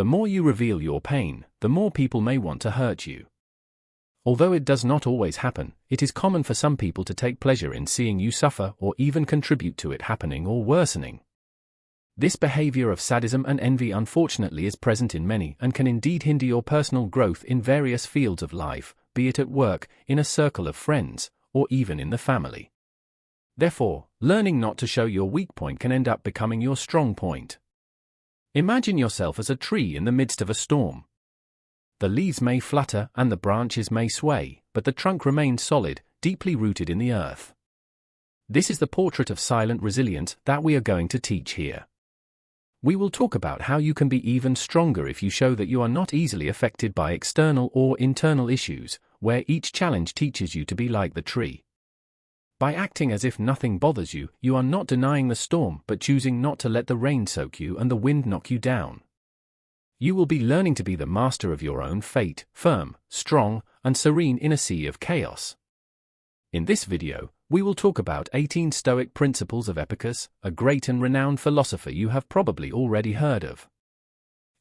The more you reveal your pain, the more people may want to hurt you. Although it does not always happen, it is common for some people to take pleasure in seeing you suffer or even contribute to it happening or worsening. This behavior of sadism and envy unfortunately is present in many and can indeed hinder your personal growth in various fields of life, be it at work, in a circle of friends, or even in the family. Therefore, learning not to show your weak point can end up becoming your strong point. Imagine yourself as a tree in the midst of a storm. The leaves may flutter and the branches may sway, but the trunk remains solid, deeply rooted in the earth. This is the portrait of silent resilience that we are going to teach here. We will talk about how you can be even stronger if you show that you are not easily affected by external or internal issues, where each challenge teaches you to be like the tree. By acting as if nothing bothers you, you are not denying the storm but choosing not to let the rain soak you and the wind knock you down. You will be learning to be the master of your own fate, firm, strong, and serene in a sea of chaos. In this video, we will talk about 18 Stoic principles of Epicurus, a great and renowned philosopher you have probably already heard of.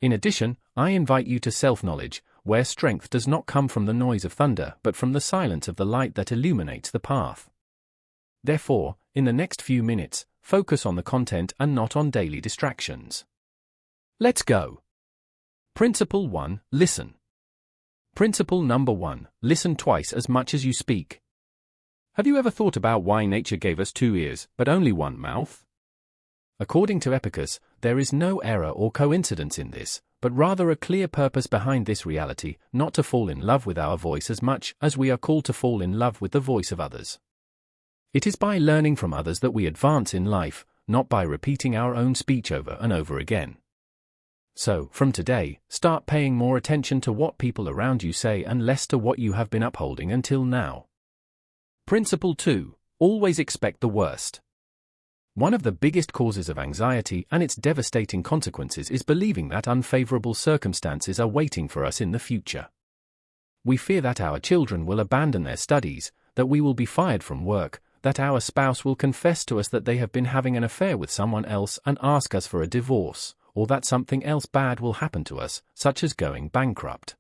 In addition, I invite you to self-knowledge, where strength does not come from the noise of thunder but from the silence of the light that illuminates the path. Therefore, in the next few minutes, focus on the content and not on daily distractions. Let's go. Principle 1. Listen. Principle number 1. Listen twice as much as you speak. Have you ever thought about why nature gave us 2 ears, but only 1 mouth? According to Epicurus, there is no error or coincidence in this, but rather a clear purpose behind this reality, not to fall in love with our voice as much as we are called to fall in love with the voice of others. It is by learning from others that we advance in life, not by repeating our own speech over and over again. So, from today, start paying more attention to what people around you say and less to what you have been upholding until now. Principle 2. Always expect the worst. One of the biggest causes of anxiety and its devastating consequences is believing that unfavorable circumstances are waiting for us in the future. We fear that our children will abandon their studies, that we will be fired from work, that our spouse will confess to us that they have been having an affair with someone else and ask us for a divorce, or that something else bad will happen to us, such as going bankrupt.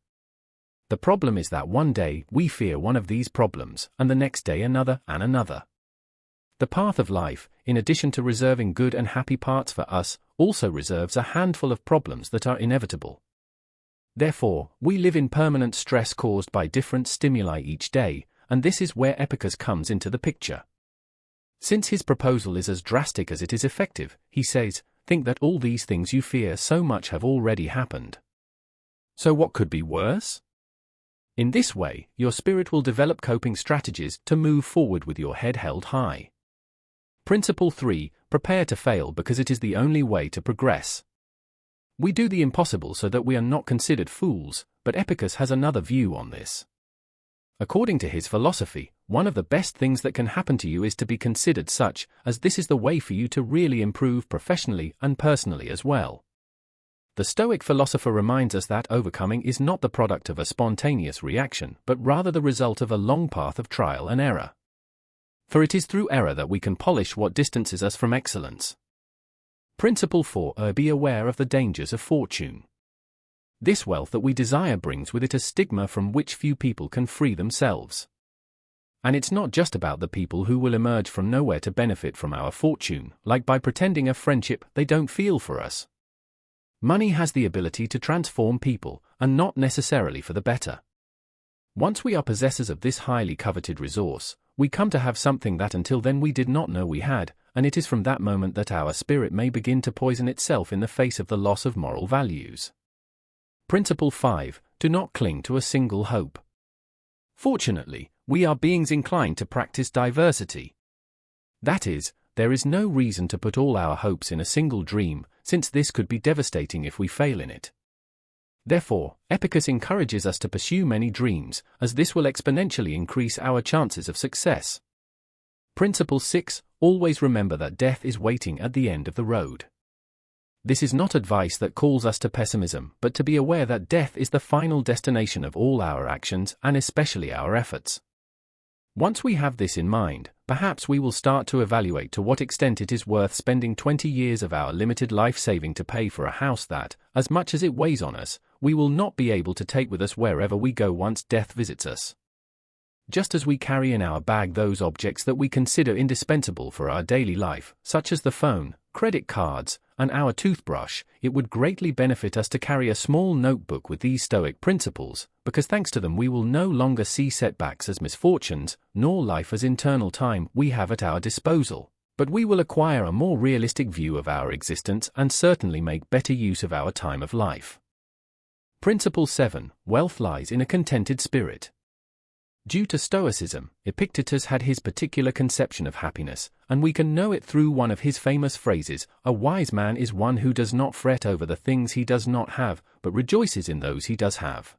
The problem is that one day we fear one of these problems, and the next day another and another. The path of life, in addition to reserving good and happy parts for us, also reserves a handful of problems that are inevitable. Therefore, we live in permanent stress caused by different stimuli each day, and this is where Epicurus comes into the picture. Since his proposal is as drastic as it is effective, he says, think that all these things you fear so much have already happened. So what could be worse? In this way, your spirit will develop coping strategies to move forward with your head held high. Principle 3. Prepare to fail because it is the only way to progress. We do the impossible so that we are not considered fools, but Epicurus has another view on this. According to his philosophy, one of the best things that can happen to you is to be considered such, as this is the way for you to really improve professionally and personally as well. The Stoic philosopher reminds us that overcoming is not the product of a spontaneous reaction, but rather the result of a long path of trial and error. For it is through error that we can polish what distances us from excellence. Principle 4. Be aware of the dangers of fortune. This wealth that we desire brings with it a stigma from which few people can free themselves. And it's not just about the people who will emerge from nowhere to benefit from our fortune, like by pretending a friendship they don't feel for us. Money has the ability to transform people, and not necessarily for the better. Once we are possessors of this highly coveted resource, we come to have something that until then we did not know we had, and it is from that moment that our spirit may begin to poison itself in the face of the loss of moral values. Principle 5. Do not cling to a single hope. Fortunately, we are beings inclined to practice diversity. That is, there is no reason to put all our hopes in a single dream, since this could be devastating if we fail in it. Therefore, Epicurus encourages us to pursue many dreams, as this will exponentially increase our chances of success. Principle 6. Always remember that death is waiting at the end of the road. This is not advice that calls us to pessimism, but to be aware that death is the final destination of all our actions and especially our efforts. Once we have this in mind, perhaps we will start to evaluate to what extent it is worth spending 20 years of our limited life saving to pay for a house that, as much as it weighs on us, we will not be able to take with us wherever we go once death visits us. Just as we carry in our bag those objects that we consider indispensable for our daily life, such as the phone, credit cards, and our toothbrush, it would greatly benefit us to carry a small notebook with these Stoic principles, because thanks to them we will no longer see setbacks as misfortunes, nor life as internal time we have at our disposal, but we will acquire a more realistic view of our existence and certainly make better use of our time of life. Principle 7. Wealth lies in a contented spirit. Due to Stoicism, Epictetus had his particular conception of happiness, and we can know it through one of his famous phrases, "A wise man is one who does not fret over the things he does not have, but rejoices in those he does have."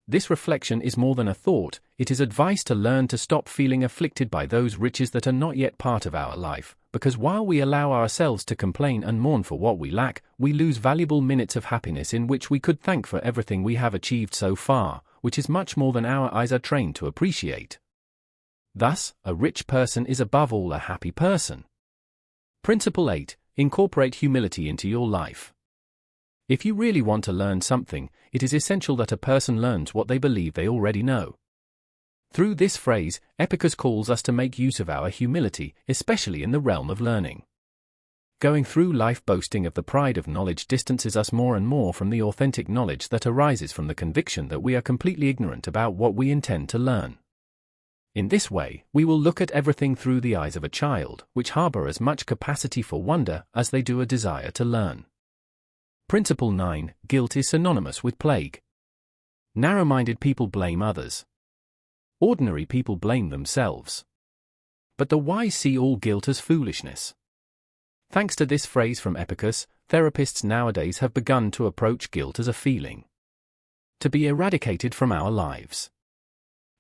This reflection is more than a thought, it is advice to learn to stop feeling afflicted by those riches that are not yet part of our life, because while we allow ourselves to complain and mourn for what we lack, we lose valuable minutes of happiness in which we could thank for everything we have achieved so far, which is much more than our eyes are trained to appreciate. Thus, a rich person is above all a happy person. Principle 8. Incorporate humility into your life. If you really want to learn something, it is essential that a person learns what they believe they already know. Through this phrase, Epictetus calls us to make use of our humility, especially in the realm of learning. Going through life boasting of the pride of knowledge distances us more and more from the authentic knowledge that arises from the conviction that we are completely ignorant about what we intend to learn. In this way, we will look at everything through the eyes of a child, which harbor as much capacity for wonder as they do a desire to learn. Principle 9. Guilt is synonymous with plague. Narrow-minded people blame others. Ordinary people blame themselves. But the wise see all guilt as foolishness. Thanks to this phrase from Epictetus, therapists nowadays have begun to approach guilt as a feeling to be eradicated from our lives.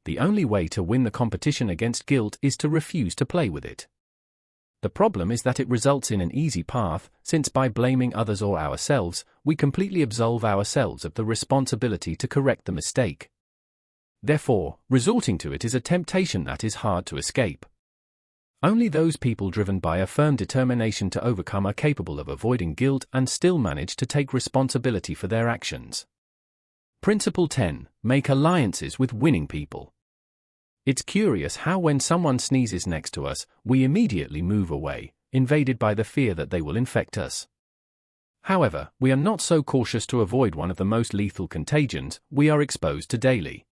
The only way to win the competition against guilt is to refuse to play with it. The problem is that it results in an easy path, since by blaming others or ourselves, we completely absolve ourselves of the responsibility to correct the mistake. Therefore, resorting to it is a temptation that is hard to escape. Only those people driven by a firm determination to overcome are capable of avoiding guilt and still manage to take responsibility for their actions. Principle 10. Make alliances with winning people. It's curious how when someone sneezes next to us, we immediately move away, invaded by the fear that they will infect us. However, we are not so cautious to avoid one of the most lethal contagions we are exposed to daily.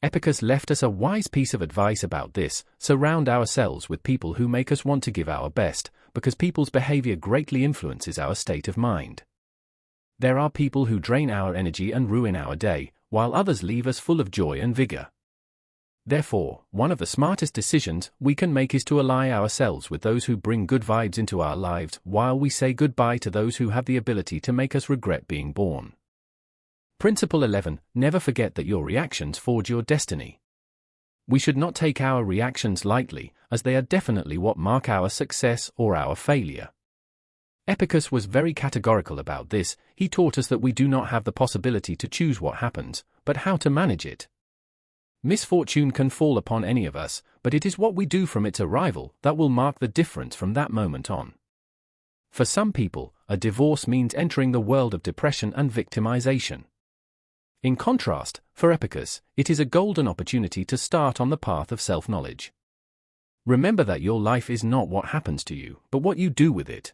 Epictetus left us a wise piece of advice about this: surround ourselves with people who make us want to give our best, because people's behavior greatly influences our state of mind. There are people who drain our energy and ruin our day, while others leave us full of joy and vigor. Therefore, one of the smartest decisions we can make is to ally ourselves with those who bring good vibes into our lives, while we say goodbye to those who have the ability to make us regret being born. Principle 11. Never forget that your reactions forge your destiny. We should not take our reactions lightly, as they are definitely what mark our success or our failure. Epictetus was very categorical about this. He taught us that we do not have the possibility to choose what happens, but how to manage it. Misfortune can fall upon any of us, but it is what we do from its arrival that will mark the difference from that moment on. For some people, a divorce means entering the world of depression and victimization. In contrast, for Epictetus, it is a golden opportunity to start on the path of self-knowledge. Remember that your life is not what happens to you, but what you do with it.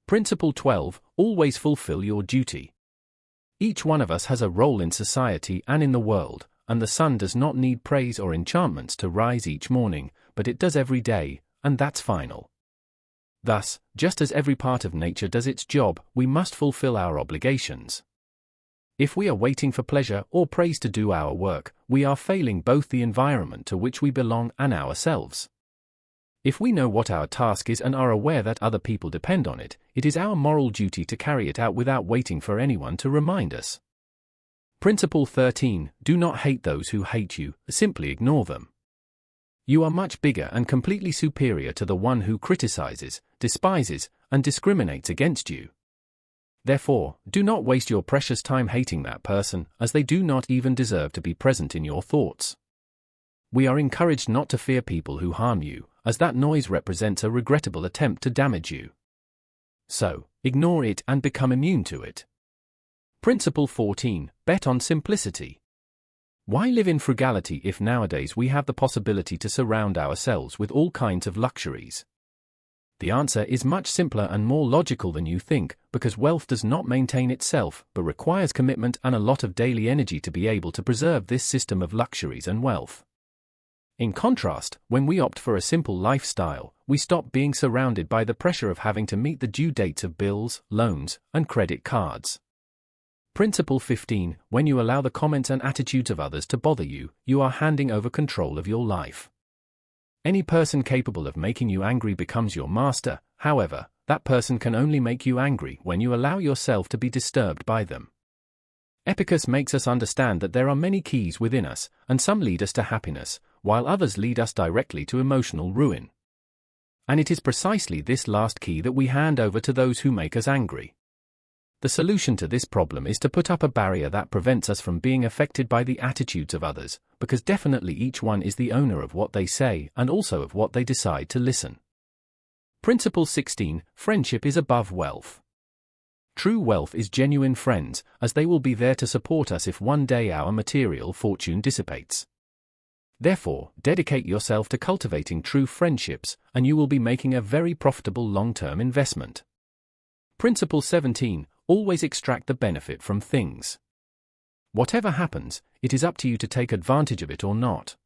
Principle 12. Always fulfill your duty. Each one of us has a role in society and in the world, and the sun does not need praise or enchantments to rise each morning, but it does every day, and that's final. Thus, just as every part of nature does its job, we must fulfill our obligations. If we are waiting for pleasure or praise to do our work, we are failing both the environment to which we belong and ourselves. If we know what our task is and are aware that other people depend on it, it is our moral duty to carry it out without waiting for anyone to remind us. Principle 13. Do not hate those who hate you, simply ignore them. You are much bigger and completely superior to the one who criticizes, despises, and discriminates against you. Therefore, do not waste your precious time hating that person, as they do not even deserve to be present in your thoughts. we are encouraged not to fear people who harm you, as that noise represents a regrettable attempt to damage you. So, ignore it and become immune to it. Principle 14. Bet on simplicity. Why live in frugality if nowadays we have the possibility to surround ourselves with all kinds of luxuries? The answer is much simpler and more logical than you think, because wealth does not maintain itself, but requires commitment and a lot of daily energy to be able to preserve this system of luxuries and wealth. In contrast, when we opt for a simple lifestyle, we stop being surrounded by the pressure of having to meet the due dates of bills, loans, and credit cards. Principle 15. When you allow the comments and attitudes of others to bother you, you are handing over control of your life. Any person capable of making you angry becomes your master. However, that person can only make you angry when you allow yourself to be disturbed by them. Epicus makes us understand that there are many keys within us, and some lead us to happiness, while others lead us directly to emotional ruin. And it is precisely this last key that we hand over to those who make us angry. The solution to this problem is to put up a barrier that prevents us from being affected by the attitudes of others, because definitely each one is the owner of what they say and also of what they decide to listen. Principle 16. Friendship is above wealth. True wealth is genuine friends, as they will be there to support us if one day our material fortune dissipates. Therefore, dedicate yourself to cultivating true friendships, and you will be making a very profitable long-term investment. Principle 17. Always extract the benefit from things. Whatever happens, it is up to you to take advantage of it or not.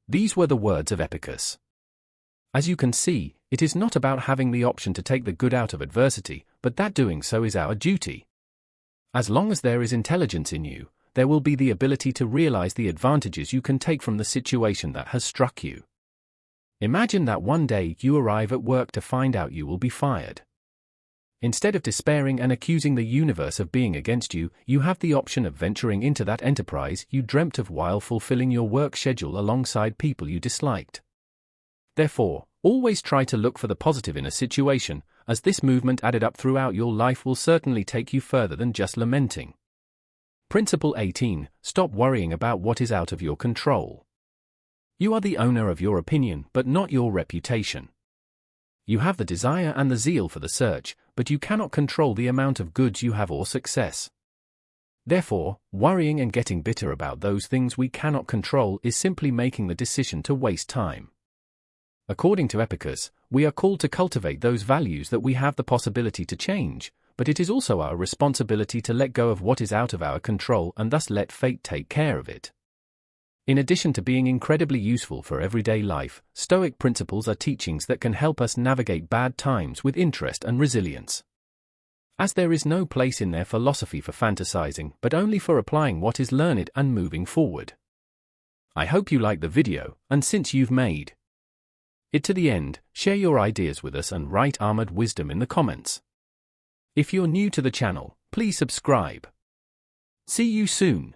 These were the words of Epicus. As you can see, it is not about having the option to take the good out of adversity, but that doing so is our duty. As long as there is intelligence in you, there will be the ability to realize the advantages you can take from the situation that has struck you. Imagine that one day you arrive at work to find out you will be fired. Instead of despairing and accusing the universe of being against you, you have the option of venturing into that enterprise you dreamt of while fulfilling your work schedule alongside people you disliked. Therefore, always try to look for the positive in a situation, as this movement added up throughout your life will certainly take you further than just lamenting. Principle 18. Stop worrying about what is out of your control. You are the owner of your opinion, but not your reputation. You have the desire and the zeal for the search, but you cannot control the amount of goods you have or success. Therefore, worrying and getting bitter about those things we cannot control is simply making the decision to waste time. According to Epicus, we are called to cultivate those values that we have the possibility to change, but it is also our responsibility to let go of what is out of our control and thus let fate take care of it. In addition to being incredibly useful for everyday life, Stoic principles are teachings that can help us navigate bad times with interest and resilience. As there is no place in their philosophy for fantasizing, but only for applying what is learned and moving forward. I hope you like the video, and since you've made it to the end, share your ideas with us and write Armored Wisdom in the comments. If you're new to the channel, please subscribe. See you soon.